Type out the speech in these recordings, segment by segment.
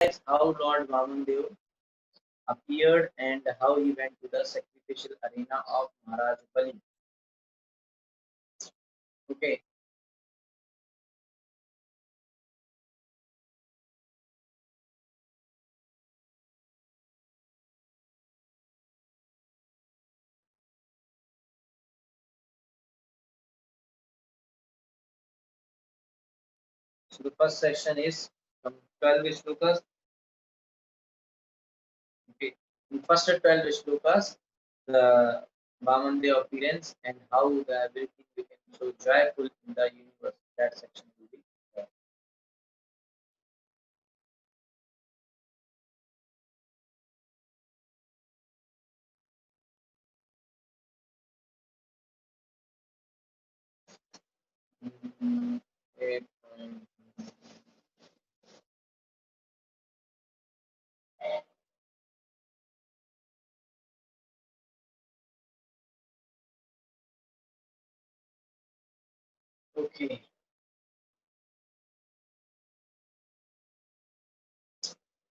how Lord Vamandev appeared and how he went to the sacrificial arena of Maharaj Bali. Okay, so the first section is from 12 shlokas. Okay, in first 12 shlokas, the Vamandev appearance and how the everything became so joyful in the universe. That section will be there. Mm, okay, okay.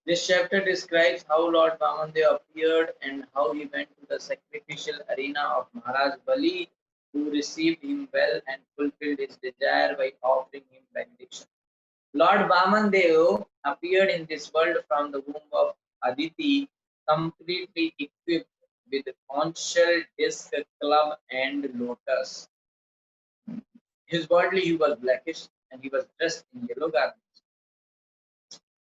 This chapter describes how Lord Vamandev appeared and how he went to the sacrificial arena of Maharaj Bali, who received him well and fulfilled his desire by offering him benediction. Lord Vamandev appeared in this world from the womb of Aditi, completely equipped with conch shell, disc, club, and lotus. His body he was blackish and he was dressed in yellow garments.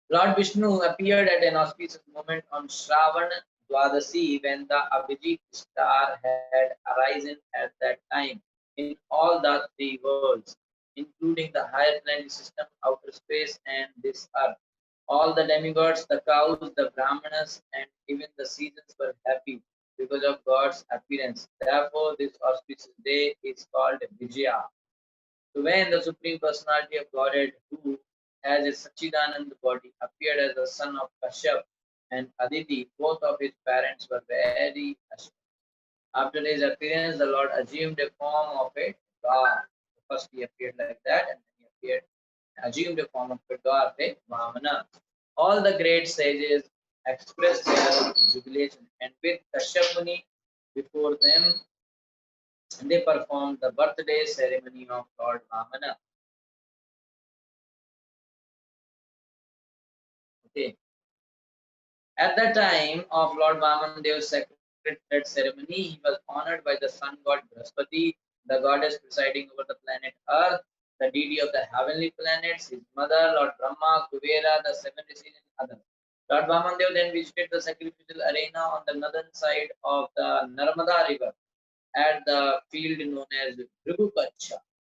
Lord Vishnu appeared at an auspicious moment on Shravan Dwadasi when the Abhijit star had arisen at that time in all the three worlds, including the higher planetary system, outer space, and this earth. All the demigods, the cows, the brahmanas, and even the seasons were happy because of God's appearance. Therefore, this auspicious day is called Vijaya. So when the Supreme Personality of Godhead, who has a Sachidanand body, appeared as the son of Kashyap and Aditi, both of his parents were very astonished. After his appearance, the Lord assumed a form of a dwarf. First he appeared like that, and then he assumed a form of a dwarf, a Vamana. All the great sages expressed their jubilation, and with Kashyap Muni before them, they performed the birthday ceremony of Lord Vamana. Okay. At the time of Lord Vamandev's sacred thread ceremony, he was honored by the sun god Brihaspati, the goddess presiding over the planet Earth, the deity of the heavenly planets, his mother, Lord Brahma, Kuvera, the seven rishis, and others. Lord Vamandev then visited the sacrificial arena on the northern side of the Narmada river at the field known as Bhrigu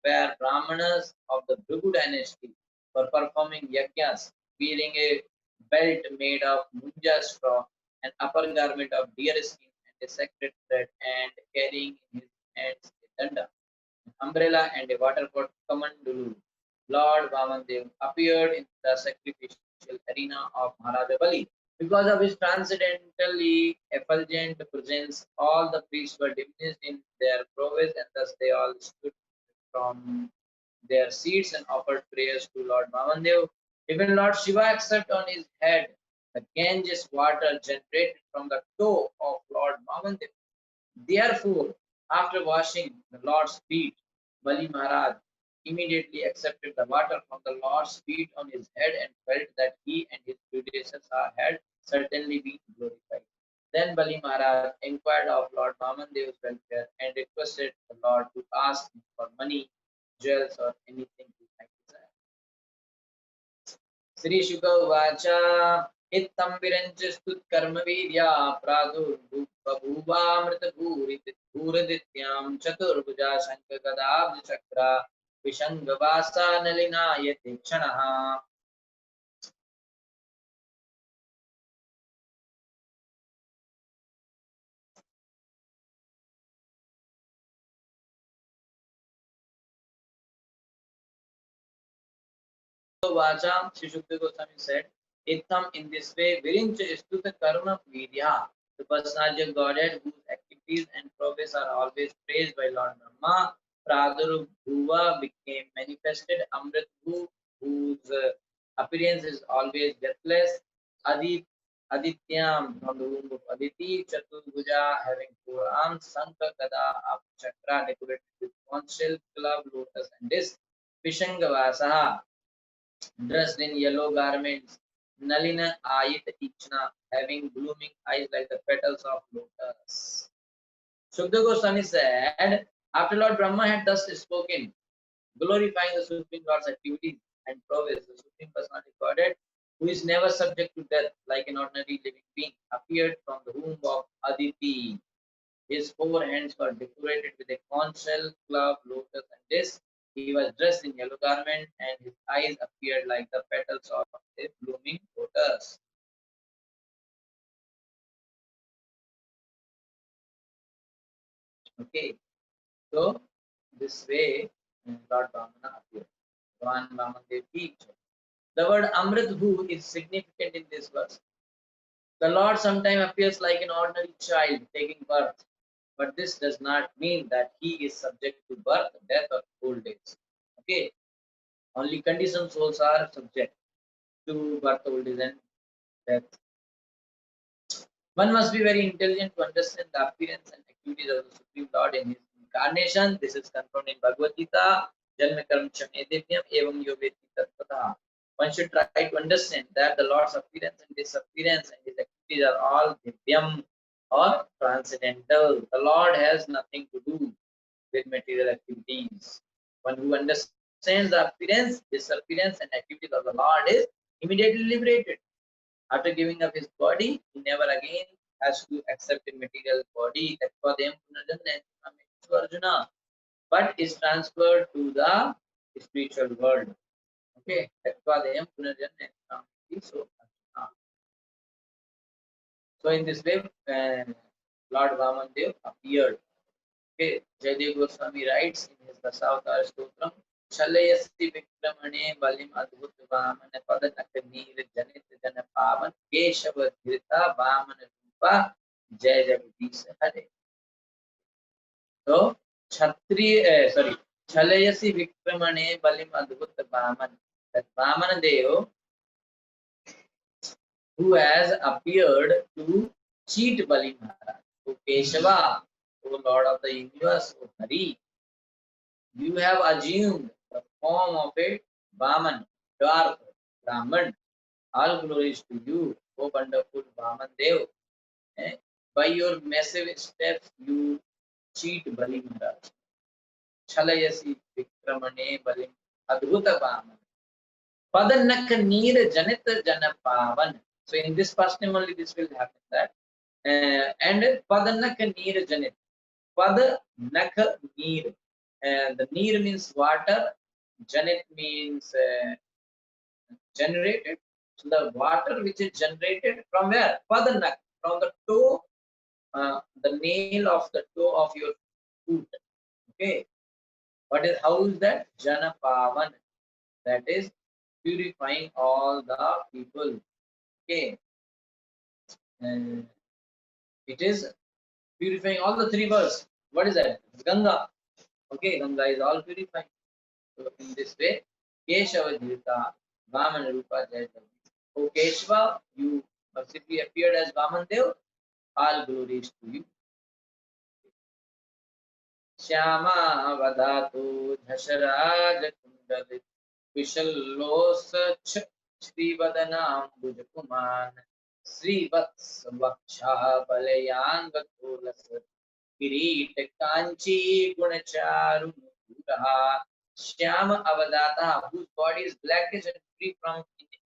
where Brahmanas of the Bhrigu dynasty were performing yajnas, wearing a belt made of munja straw, an upper garment of deer skin, and a sacred thread, and carrying in his hands a danda, an umbrella, and a water pot kamandulu. Lord Vamandev appeared in the sacrificial arena of Maharaja Bali. Because of his transcendentally effulgent presence, all the priests were diminished in their prowess, and thus they all stood from their seats and offered prayers to Lord Vamandev. Even Lord Shiva accepted on his head the Ganges water generated from the toe of Lord Vamandev. Therefore, after washing the Lord's feet, Bali Maharaj immediately accepted the water from the Lord's feet on his head and felt that he and his predecessors had certainly been glorified. Then Bali Maharaj inquired of Lord Vamandev's welfare and requested the Lord to ask him for money, jewels, or anything he might desire. Sri Shuka Vacha इत्थं विरञ्चस्तुत्कर्मवीर्या प्रादुर्बभूवामृतभूरिदित्यां चतुर्भुजा शङ्खगदाब्जचक्रा विशङ्गवासा नलिनायते क्षणः Vacha, Sri Shukdev Goswami said, Itham in this way, Virincha Istuta Karma Vidya, the personality of Godhead whose activities and prowess are always praised by Lord Brahma, Praduru Bhuva became manifested, Amrit Bhu, whose appearance is always deathless, Adityam, from the womb of Aditi, Chaturbuja, having four arms, Sankha, Gada, up Chakra, decorated with conch shell, club, lotus, and disc. Pishangavasaha, dressed in yellow garments, Nalina Ayit Ichna, having blooming eyes like the petals of lotus. Sukha Goswami said, after Lord Brahma had thus spoken, glorifying the Supreme Lord's activities and prowess, the Supreme Personality of Godhead, who is never subject to death like an ordinary living being, appeared from the womb of Aditi. His four hands were decorated with a conch shell, club, lotus, and disc. He was dressed in yellow garment, and his eyes appeared like the petals of a blooming lotus. Okay, so this way Lord Vamana appeared. Bhagavan Vamandev teaches. The word Amrithu is significant in this verse. The Lord sometimes appears like an ordinary child taking birth, but this does not mean that he is subject to birth, death, or old age. Okay, only conditioned souls are subject to birth, old age, and death. One must be very intelligent to understand the appearance and activities of the Supreme Lord in his incarnation. This is confirmed in Bhagavad Gita. Janma karma chamedevyam evam yoveti tattvata. One should try to understand that the Lord's appearance and disappearance and his activities are all divyam or transcendental. The Lord has nothing to do with material activities. One who understands the appearance, disappearance, and activities of the Lord is immediately liberated. After giving up his body, he never again has to accept a material body. That's for them to Arjuna, but is transferred to the spiritual world. Okay, that's why they am so Arjuna. So in this way, Lord Vamandev appeared. Okay, Jaydev Goswami writes in his Dasavatar Stotram, Chalayasi Vikramane Balim Adbhut Vaman Padanakir Janit Jana Pavan Keshava Dhirta Vaman Rupa Jai Jagadish Hare. So, Chalayasi Vikramane Balim Adbhut Vaman. That Vaman Dev who has appeared to cheat Bali Maharaj. O Keshava, O Lord of the universe, O Hari, you have assumed the form of a Vaman, dwarf, Brahman. All glories to you, O wonderful Vaman Dev. Eh? By your massive steps, you cheat Bali Maharaj. Chalayasi Vikramane Balim Adhuta Vaman. Padanak Neer Janita Jana Pavan. So in this first name only this will happen that. And Padanak Neer Janit. Pada Nak Neer. The Neer means water. Janit means generated. So the water which is generated from where? Padanak. From the toe, the nail of the toe of your foot. Okay. How is that? Jana Pavan. That is purifying all the people. Okay. And it is purifying all the three worlds. What is that? Ganga. Okay, Ganga is all purifying. So in this way, Keshava Dhirta, Vaman Rupa Jai Jagdish. O Keshava, you mercifully appeared as Vaman Dev. All glories to you. Shyama Vadatu Dhasharaj Kundalit Vishallos Srivadanam Bujakuman Sri Vats Vaksha Balayang Tulas Kirit Kanchi Gunacharu Mukuraha Shyama Avadata, whose body is blackish and free from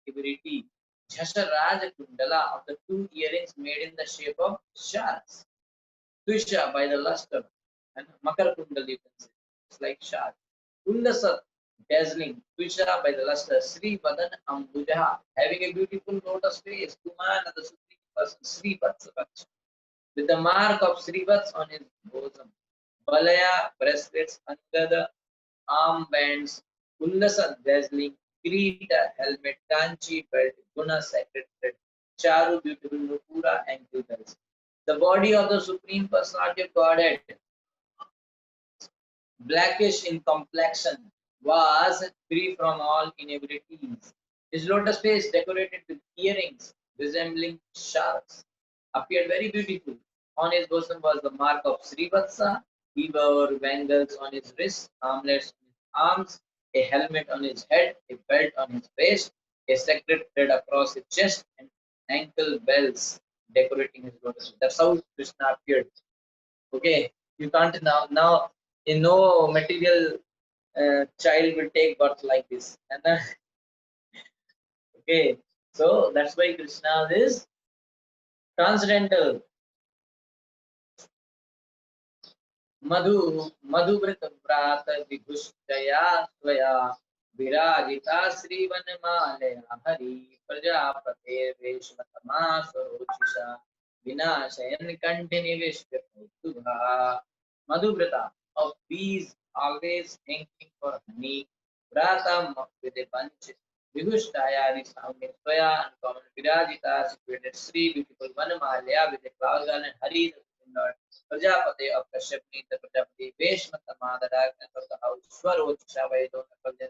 impurity. Jhasaraj Kundala, of the two earrings made in the shape of sharks. Tvisha, by the luster, and Makar Kundal, you can say. It's like shark. Ullasat, dazzling. Tvisha, by the luster. Sri Vadan Ambujaha, having a beautiful lotus face. Kuman, the supreme person. Sri Vatsavaksha, with the mark of Sri Vats on his bosom. Balaya, bracelets, Angada, armbands. Ullasa, dazzling. Kirita, helmet. Kanchi, belt. Guna, sacred thread. Charu, beautiful. Nupura, ankle bells. The body of the Supreme Personality of Godhead, blackish in complexion, was free from all inabilities. His lotus face decorated with earrings resembling sharks, appeared very beautiful. On his bosom was the mark of Srivatsa. He wore bangles on his wrists, armlets on his arms, a helmet on his head, a belt on his waist, a sacred thread across his chest, and ankle bells decorating his lotus. That's how Krishna appeared. Okay, you can't now in no material child will take birth like this. And then, okay, so that's why Krishna is transcendental. मधु मधुव्रत व्रात विभुष्टया स्वया विराजिता श्रीवनमालया हरि प्रजापते वेशमतमासरोचिषा विनाशयन् कंठि निविष्ट कौस्तुभा. Madhuvrata of bees always thinking for honey. Vrata with a bunch. Vibhushtaya resounding Swaya uncommon Virajita situated Sri beautiful Vanamalya with a cloud garland Hari the Supreme Lord. Prajapati of Kashyapni the Prajapati Veshmatama the darkness of the house Swarocha Vaidon the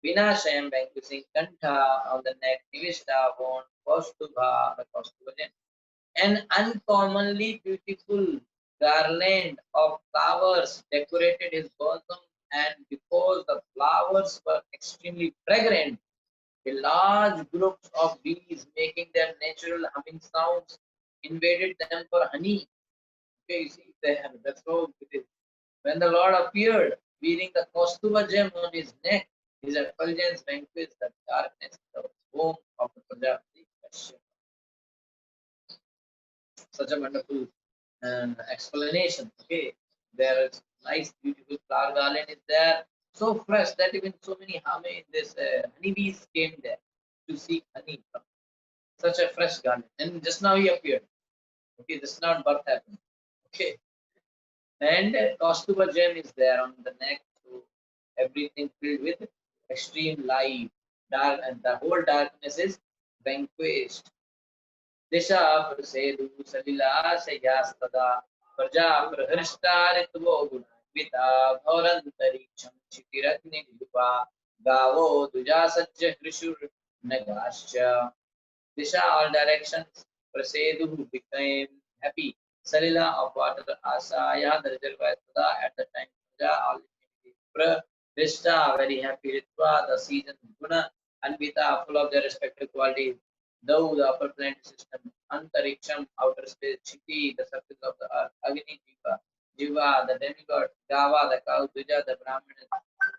Vinashayam vanquishing Kantha on the neck Nivishta worn Kaustubha the Kaustubha, an uncommonly beautiful garland of flowers decorated his bosom, and because the flowers were extremely fragrant, a large groups of bees making their natural humming sounds invaded them for honey. Okay, you see, that's how it is. When the Lord appeared, wearing the Kaustuva gem on his neck, his effulgence vanquished the darkness of the home of the Prajapati. Such a wonderful explanation. Okay, there is nice, beautiful flower garland is there, so fresh that even so many honeybees came there to seek honey from such a fresh garland. And just now he appeared. Okay, just now birth happened. Okay, and Kaustuba gem is there on the neck, so everything filled with extreme light, dark, and the whole darkness is vanquished. दिशा प्रसेदु सलिलाशयास्तदा प्रजा प्रहृष्टारित्वो गुणान्विता भौरन्तरिक्षं क्षितिरग्निर्युवा गावो दुजासज्ज हृषुर्नगाश्च. Disha all directions, Prasedu became happy. Salila of water, Asaya the reservoir at the time, Praja all Prishta very happy, Ritva the season, Guna, Anvita full of their respective qualities. Though the upper planet system, Antariksham outer space, Chiti the surface of the earth, Agni Jiva the demigod, Gava the cow, Duja the Brahmin,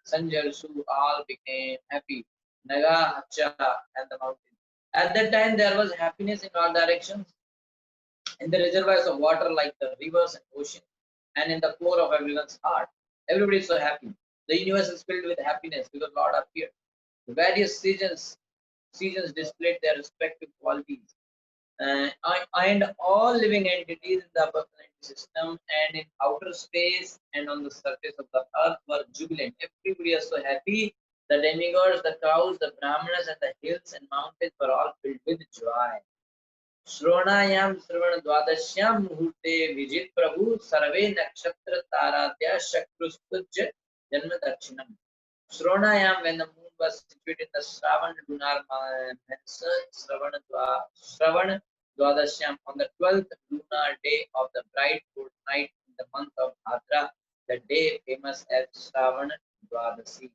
Sanjay Su all became happy. Naga, Hacha and the mountain. At that time, there was happiness in all directions, in the reservoirs of water like the rivers and oceans, and in the core of everyone's heart. Everybody is so happy. The universe is filled with happiness because Lord appeared. The various seasons displayed their respective qualities. And all living entities in the upper planetary system and in outer space and on the surface of the earth were jubilant. Everybody was so happy. The demigods, the cows, the brahmanas, and the hills and mountains were all filled with joy. श्रोणायाम श्रवण द्वादश्याम मुहूर्ते विजित प्रभु सर्वे नक्षत्र ताराद्या शक्रुस्तुज जन्म दक्षिणम. Shronayam, when the moon was situated in the Shravan lunar monsoon, Shravan Dwadashyam, on the 12th lunar day of the bright fortnight in the month of Bhadra, the day famous as Shravan Dwadasi.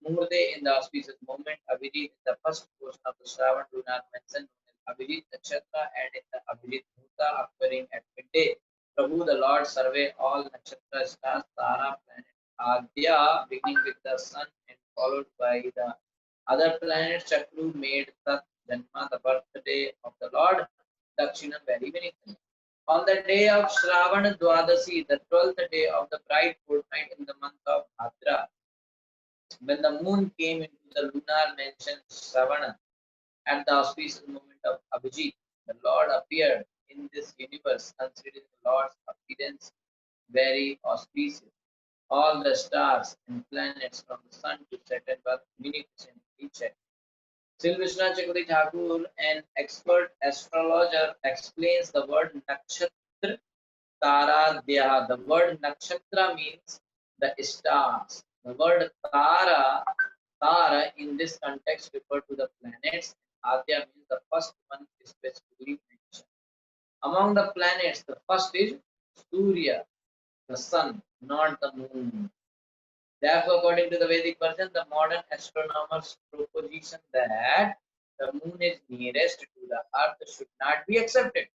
Murde in the auspicious moment, Abhijit in the first portion of the Shravan lunar monsoon, Abhijit Nakshatra, and in the Abhijit Muhurta occurring at midday. Prabhu, the Lord, survey all nakshatra stars, Tara, planet Adya, beginning with the sun and followed by the other planets. Chakru made Tat Janma, the birthday of the Lord, Dakshinam, very many things. On the day of Shravan Dwadasi, the 12th day of the bright fortnight in the month of Bhadra, when the moon came into the lunar mansion Shravana, at the auspicious moment of Abhijit, the Lord appeared in this universe, considering the Lord's appearance very auspicious. All the stars and planets from the sun to Saturn were magnificent creatures. Sri Vishnu Chakravarti Thakur, an expert astrologer, explains the word nakshatra taradhya. The word nakshatra means the stars. The word tara in this context refer to the planets. Adya means the first one is specifically mentioned. Among the planets, the first is Surya, the sun, not the moon. Therefore, according to the Vedic version, the modern astronomers' proposition that the moon is nearest to the earth should not be accepted.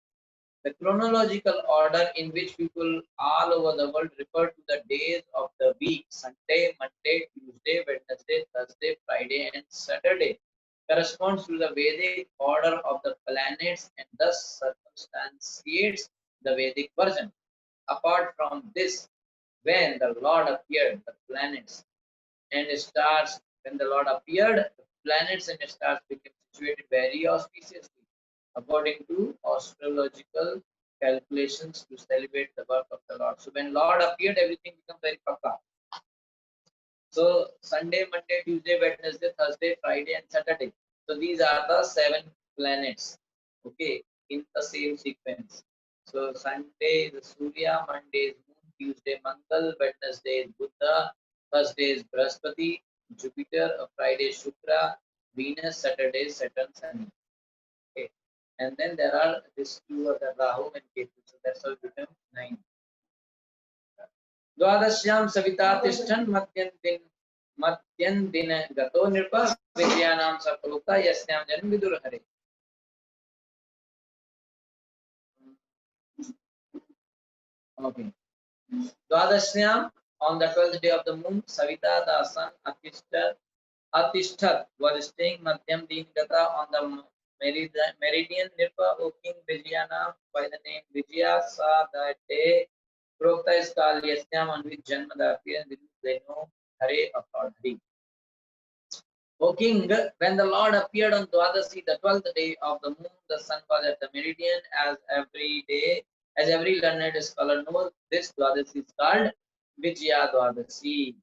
The chronological order in which people all over the world refer to the days of the week, Sunday, Monday, Tuesday, Wednesday, Thursday, Friday, and Saturday, corresponds to the Vedic order of the planets and thus circumstantiates the Vedic version. Apart from this, when the Lord appeared, the planets and stars, when the Lord appeared, the planets and stars became situated very auspiciously according to astrological calculations to celebrate the birth of the Lord. So when Lord appeared, everything becomes very pakka. So Sunday, Monday, Tuesday, Wednesday, Thursday, Friday, and Saturday. So these are the 7 planets. Okay, in the same sequence. So Sunday is Surya, Monday is Moon, Tuesday Mangal, Wednesday is Buddha, Thursday is Brihaspati, Jupiter, Friday Shukra, Venus, Saturday Saturn, Sunny. Okay, and then there are these 2 other Rahu and Ketu. So that's how it becomes 9. द्वादश्यां Savita तिष्ठन् मध्यन् दिन गतो नृप विद्यानां सफलोक्ता यस्यां जन्म विदुरहरे. Okay. Dwadashyam, on the 12th day of the moon, Savita the sun Atishtat was staying Madhyam Din Gata on the meridian Nirpa, O King Vijayana by the name Vijaya saw that day. Prokta is called Yasyam, on which Janma the appearance they know Hare of Lord Hari. O King, when the Lord appeared on Dwadasi, the 12th day of the moon, the sun was at the meridian as every day. As every learned scholar knows, this Dwadasi is called Vijaya Dwadasi.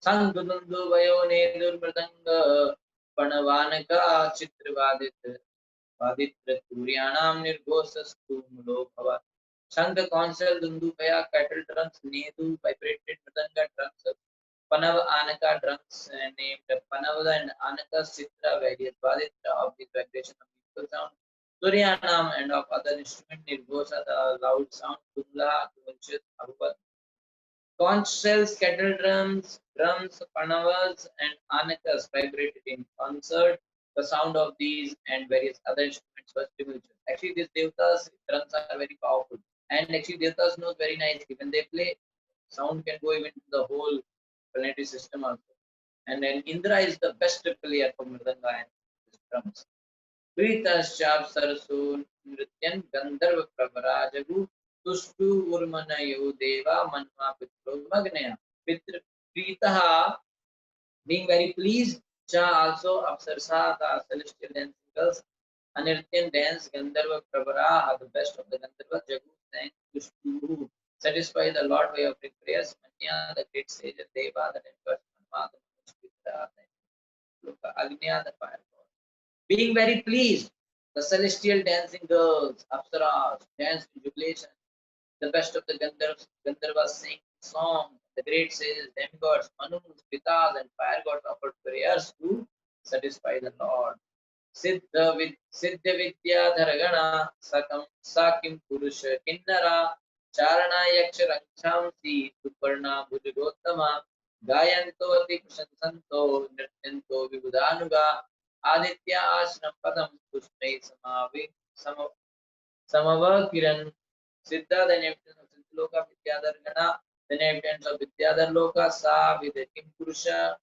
Sangdundu Vayo Nedur Mridanga Panavanaka Chitrivadit Vaditra Turyanam Nirghosastu Mulo Bhava. Shankha Council Dundubaya cattle drums, Nedu vibrated Mridanga drums, Panav Anaka drums named Panavada and Anaka Sitra various Vaditra of the vibration of musical sound, Suryanam and of other instrument Nirghosa the loud sound, Tumla, Kunchit, Abhupat. Conch shells, kettle drums, panavas, and anakas vibrated in concert. The sound of these and various other instruments was tumultuous. Actually, these devatas drums are very powerful, and actually devatas know very nicely when they play. Sound can go even to the whole planetary system also. And then Indra is the best player for mridanga and drums. Pritaschap Sarasu Nrityan Gandharva Pravarajagu Tustu Urmanayo Deva Manma Pitro Magnaya. Pritaha, being very pleased, Cha also Apsarsa, the celestial dancing girls, Anirtyan dance Gandharva Pravara are the best of the Gandharva Jagu sang Tustu. Satisfy the Lord by offering prayers. Manya, the great sage, Deva, the emperor, Manma, the Pitra, the Agnya, the fire. Being very pleased, the celestial dancing girls, Apsaras, danced in jubilation. The best of the Gandharvas sing songs. The great sages, demigods, Manus, Pitas, and fire gods offered prayers to satisfy the Lord. Siddha Vidya Dharagana Sakim Purusha Kinnara Charana Yaksha Rakshamsi Suparna Bhujagottama Gayanto Ati Kushansanto Nrityanto Vibhudanuga Aditya Ashram Padam Kushnai Samavakiran Siddha, the inhabitants of Siddhaloka, Vidyadhar the inhabitants of Vidyadhar Loka, Sa Vidakim Purusha,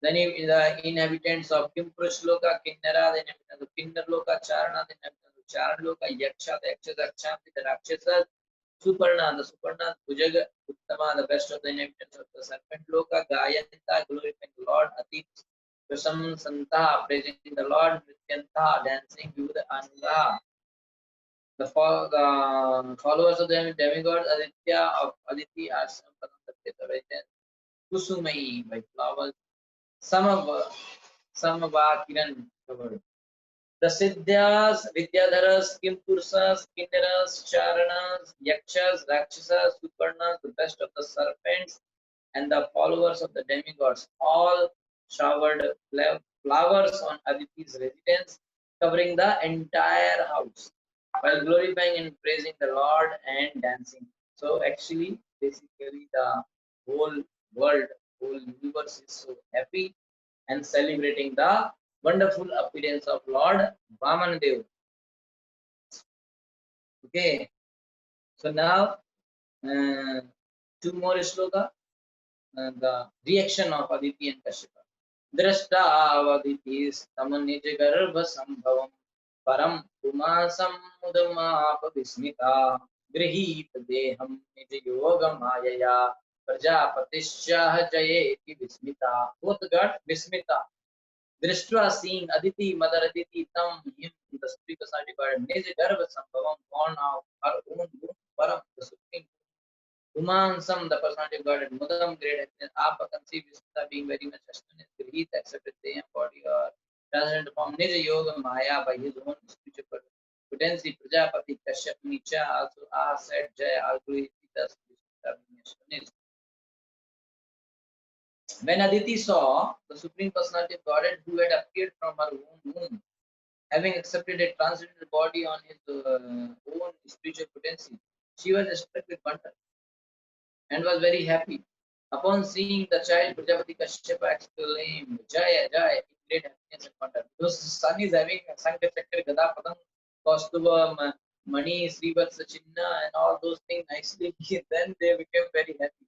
the inhabitants of Kimpurush Loka, Kinnara, the inhabitants of Kinnar Loka, Charana, the inhabitants of Charan Loka, Yaksha, the Yakshas, Akshanti, the Rakshasas, Suparna, the Suparna, Bhujaga, Uttama, the best of the inhabitants of the Serpent Loka, Gayanta, glorifying the Lord, Ati, Prasam Santa, praising the Lord, Nityanta, dancing with Anga. The followers of the demigod Aditya of Aditi are Sampadan Kusumai by flowers, Samavakiran covered. The Siddhyas, Vidyadharas, Kimpursas, Kinnaras, Charanas, Yakshas, Rakshasas, Suparnas, the best of the serpents, and the followers of the demigods all showered flowers on Aditi's residence, covering the entire house, while glorifying and praising the Lord and dancing. So actually, basically, the whole world, whole universe is so happy and celebrating the wonderful appearance of Lord Vamandev. Okay, so now two more shloka, the reaction of Aditi and Kashyapa. दृष्टावदितिस्तमनिजगर्भसम्भवम् परं पुमासमुदमापविस्मिता गृहीत देहं निजयोगमायया प्रजापतिश्चाह जयेति Vismita. Both got Vismita. दृष्ट्वा seeing Aditi, Mother Aditi, tam him, the speaker certified Nijagarbhasambhavam, born of her own womb, Param, the supreme Umansam, the personality of God, and Mudam, great happiness. Apa conceived Vismita, being very much astonished. Grihita accepted the body or transcendent form. Nija Yoga Maya, by his own spiritual potency. Prajapati Kashyap Nicha also said Jaya Alguri Sita Vismita being astonished. When Aditi saw the Supreme Personality of Godhead who had appeared from her own womb, having accepted a transcendental body on his own spiritual potency, she was struck with wonder and was very happy. Upon seeing the child, Prajapati Kashyapa exclaimed, Jaya, Jaya, in great happiness and wonder. Because his son is having Sankha Chakra, Gada Padam, Kaustuva, Mani, Srivatsa Chinna, and all those things nicely. Then they became very happy.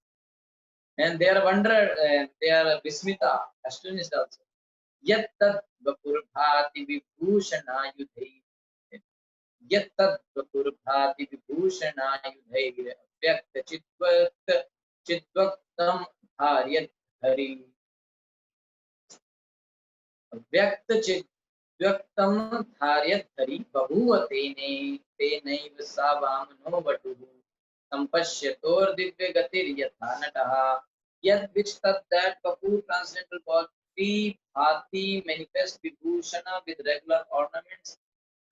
And they are wonder, they are Vismita, astonished also. Yet tad Vapurbhati Vibhushana Yudhai. Yet tad Vapurbhati Vibhushana Yudhai. Vyakta Chidvakta Chidvaktam Haryat Hari. Vyakta Chidvaktam Haryat Hari. Bahuva Tene Tenaiv Savamano Vatuhu. Sampashyator Divya Gatir Yatha Nataha. Yet which that Bahu transcendental body Bhati manifest Vibhushana with regular ornaments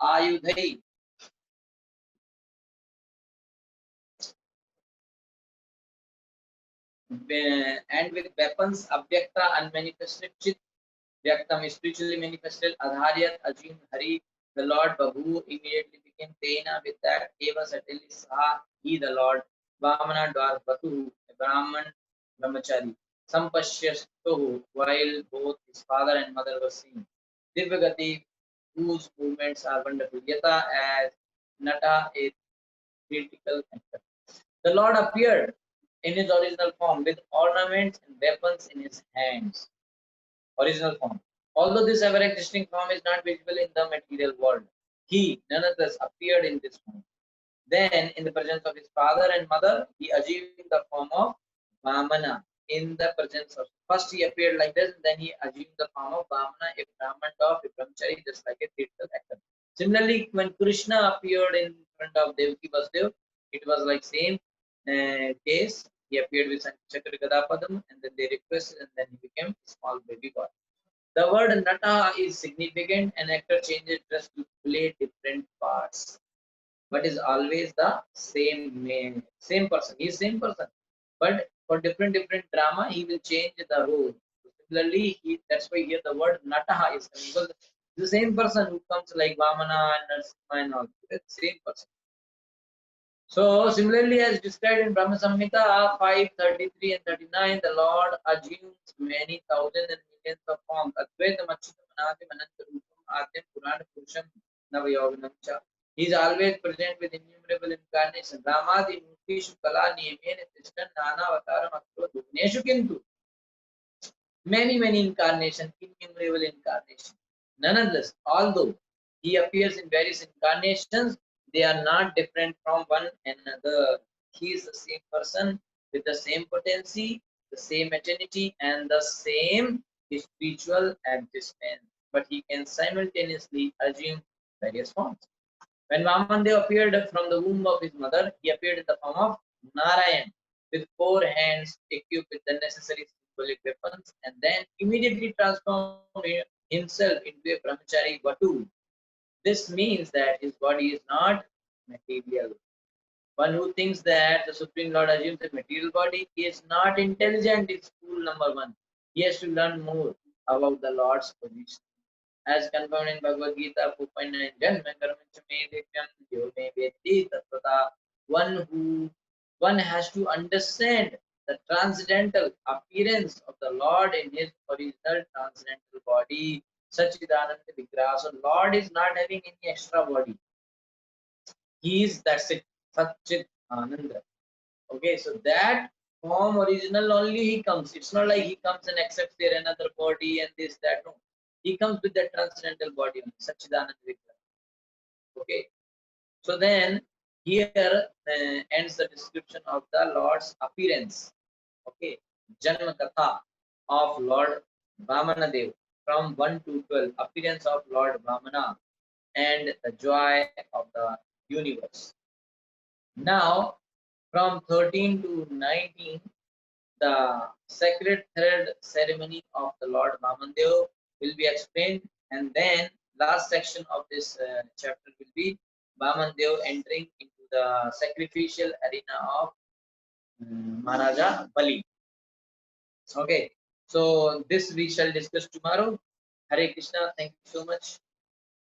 Ayudhai and with weapons Abhyakta unmanifested Chit Vyaktam is spiritually manifested Adharyat Ajim Hari the Lord Bahu immediately became Tena with that Eva certainly saw he the Lord Vamana Dwar Batu a Brahman Brahmachari Sampashyastohu while both his father and mother were seen Divyagati whose movements are wonderful Yata as Nata a critical actor. The Lord appeared in his original form with ornaments and weapons in his hands. Original form. Although this ever existing form is not visible in the material world, he nonetheless appeared in this form. Then, in the presence of his father and mother, he assumed the form of Vamana. In the presence of first he appeared like this, then he assumed the form of Vamana, a Brahman of a brahmachari, just like a theatrical actor. Similarly, when Krishna appeared in front of Devaki Vasudev, it was like same case. He appeared with Chakra Gadapadam, and then they requested, and then he became a small baby boy. The word Nata is significant. An actor changes dress to play different parts, but is always the same person. He is same person, but for different drama, he will change the role. So similarly, that's why here the word Nataha is coming because the same person who comes like Vamana and Narasimha and all, it's the same person. So similarly, as described in Brahma Samhita 5:33 and 39, the Lord assumes many thousands and millions of forms. Advaitam Achyutam Anadim Anantarupam Adyam Purana Purusham Navayoganam Cha. He is always present with innumerable incarnations. Ramadi Mutishu Kala Niyamena Tishan Nana Avataram Akro Dugneshu Kintu. Many incarnations, innumerable incarnations. Nonetheless, although he appears in various incarnations, they are not different from one another. He is the same person with the same potency, the same eternity, and the same spiritual existence. But he can simultaneously assume various forms. When Vamandev appeared from the womb of his mother, he appeared in the form of Narayan with 4 hands equipped with the necessary symbolic weapons and then immediately transformed himself into a brahmachari Vatu. This means that his body is not material. One who thinks that the Supreme Lord assumes a material body is not intelligent is fool number one. He has to learn more. about the Lord's position. As confirmed in Bhagavad Gita 4.9, Janma Karmancha Me Divyam Yo Me Vyeti Tatvata. One has to understand the transcendental appearance of the Lord in his original transcendental body, Sachidananda Vigraha. So Lord is not having any extra body. He is, that's it, Satchit Ananda. Okay, so that form original only he comes. It's not like he comes and accepts there another body and this, that. No. He comes with that transcendental body only, Sachidananda Vigraha. Okay, so then here ends the description of the Lord's appearance. Okay, Janma Katha of Lord Vamana Dev from 1 to 12, appearance of Lord Vamana and the joy of the universe. Now, from 13 to 19, the sacred thread ceremony of the Lord Vamandev will be explained, and then last section of this chapter will be Vamandev entering into the sacrificial arena of Maharaja Bali. Okay, so this we shall discuss tomorrow. Hare Krishna, thank you so much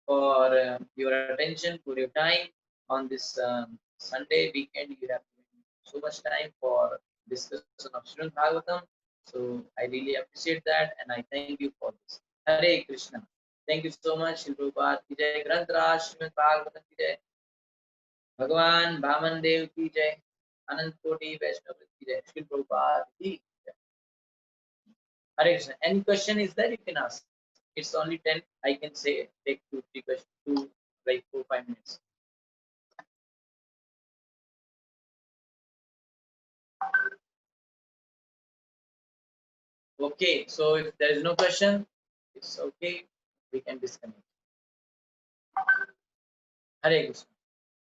for your attention, for your time on this Sunday weekend. You have given so much time for discussion of Srimad Bhagavatam. So I really appreciate that and I thank you for this. Hare Krishna. Thank you so much. Shri Prabhupada ki jai, Granth Raj Srimad Bhagavatam ki jai, Bhagavan Vaman Dev ki jai, Anant Koti Vaishnav ki jai, Shri Prabhupada ki jai. Hare Krishna. Any question is there, you can ask. It's only 10. I can say take 2-3 questions, 4-5 minutes. Okay, so if there is no question, it's okay. We can disconnect. Hare Krishna.